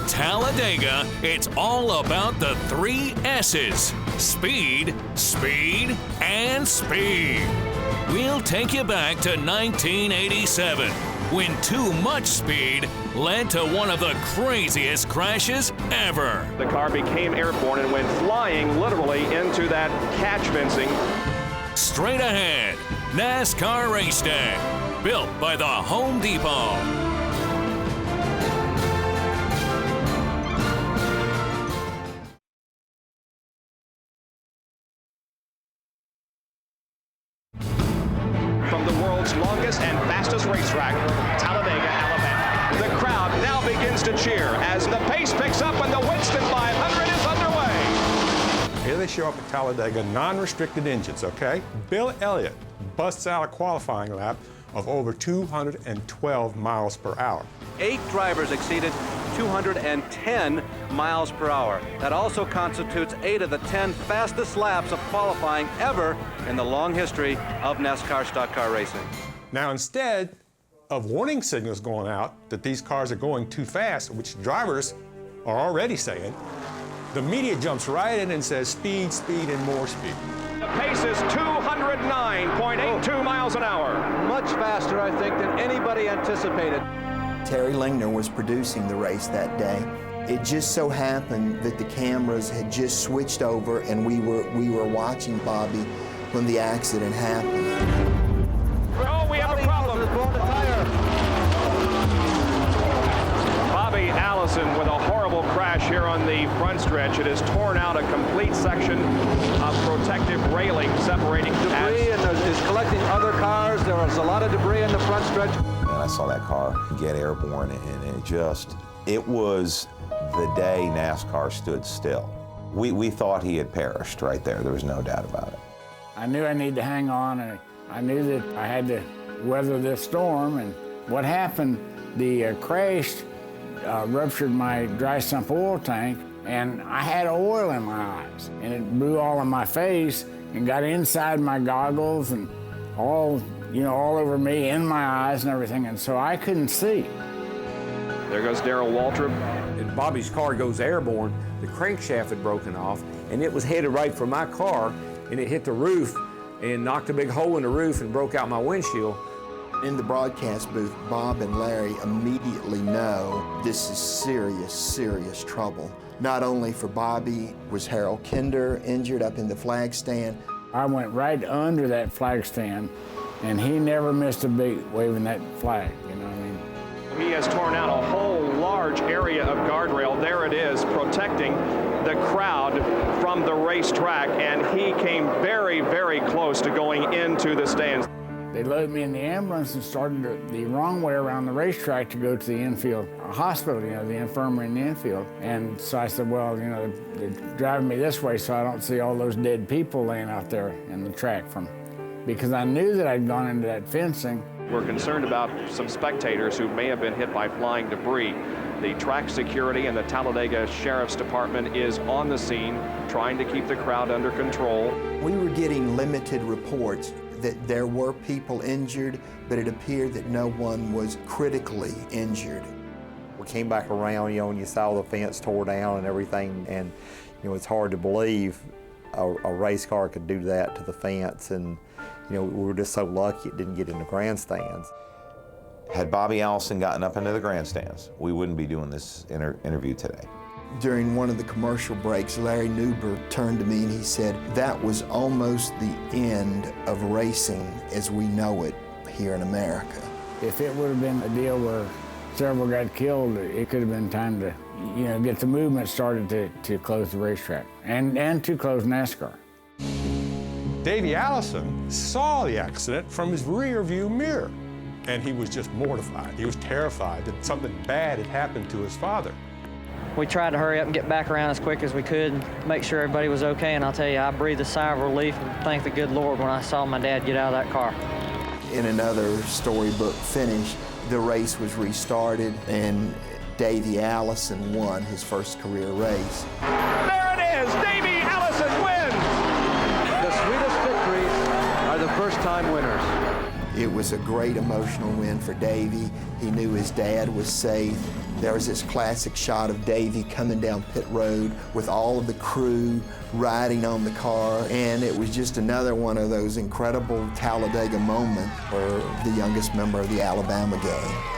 Talladega, it's all about the 3 S's. Speed, speed, and speed. We'll take you back to 1987, when too much speed led to one of the craziest crashes ever. The car became airborne and went flying literally into that catch fencing. Straight ahead, NASCAR Raceday, built by the Home Depot. From the world's longest and fastest racetrack, Talladega, Alabama. The crowd now begins to cheer as the pace picks up and the Winston 500 is underway. Here they show up at Talladega, non-restricted engines, okay? Bill Elliott busts out a qualifying lap of over 212 miles per hour. 8 drivers exceeded 210 miles per hour. That also constitutes 8 of the 10 fastest laps of qualifying ever in the long history of NASCAR stock car racing. Now, instead of warning signals going out that these cars are going too fast, which drivers are already saying, the media jumps right in and says speed, speed, and more speed. The pace is 209.82 miles an hour. Much faster, I think, than anybody anticipated. Terry Lingner was producing the race that day. It just so happened that the cameras had just switched over and we were watching Bobby when the accident happened. Oh, we have a problem. Bobby Allison with a horrible crash here on the front stretch. It has torn out a complete section of protective railing separating debris and is collecting other cars. There was a lot of debris in the front stretch. I saw that car get airborne, and it was the day NASCAR stood still. We thought he had perished right there. There was no doubt about it. I knew I needed to hang on, and I knew that I had to weather this storm. And what happened, the crash ruptured my dry sump oil tank, and I had oil in my eyes. And it blew all in my face and got inside my goggles and all over me, in my eyes and everything, and so I couldn't see. There goes Darrell Waltrip. And Bobby's car goes airborne. The crankshaft had broken off, and it was headed right for my car, and it hit the roof and knocked a big hole in the roof and broke out my windshield. In the broadcast booth, Bob and Larry immediately know this is serious, serious trouble. Not only for Bobby, was Harold Kinder injured up in the flag stand. I went right under that flag stand, and he never missed a beat waving that flag, you know what I mean? He has torn out a whole large area of guardrail. There it is, protecting the crowd from the racetrack, and he came very, very close to going into the stands. They loaded me in the ambulance and started the wrong way around the racetrack to go to the infield hospital, the infirmary in the infield. And so I said, well, they're driving me this way so I don't see all those dead people laying out there in the track because I knew that I'd gone into that fencing. We're concerned about some spectators who may have been hit by flying debris. The track security and the Talladega Sheriff's Department is on the scene, trying to keep the crowd under control. We were getting limited reports that there were people injured, but it appeared that no one was critically injured. We came back around, and you saw the fence tore down and everything, and it's hard to believe a race car could do that to the fence, and we were just so lucky it didn't get in the grandstands. Had Bobby Allison gotten up into the grandstands, we wouldn't be doing this interview today. During one of the commercial breaks, Larry Newberg turned to me and he said, that was almost the end of racing as we know it here in America. If it would have been a deal where several got killed, it could have been time to, get the movement started to close the racetrack and to close NASCAR. Davey Allison saw the accident from his rear view mirror, and he was just mortified. He was terrified that something bad had happened to his father. We tried to hurry up and get back around as quick as we could and make sure everybody was okay, and I'll tell you, I breathed a sigh of relief and thanked the good Lord when I saw my dad get out of that car. In another storybook finish, the race was restarted and Davey Allison won his first career race. There it is! Davey Allison wins! The sweetest victories are the first-time winners. It was a great emotional win for Davey. He knew his dad was safe. There was this classic shot of Davey coming down pit road with all of the crew riding on the car, and it was just another one of those incredible Talladega moments for the youngest member of the Alabama gang.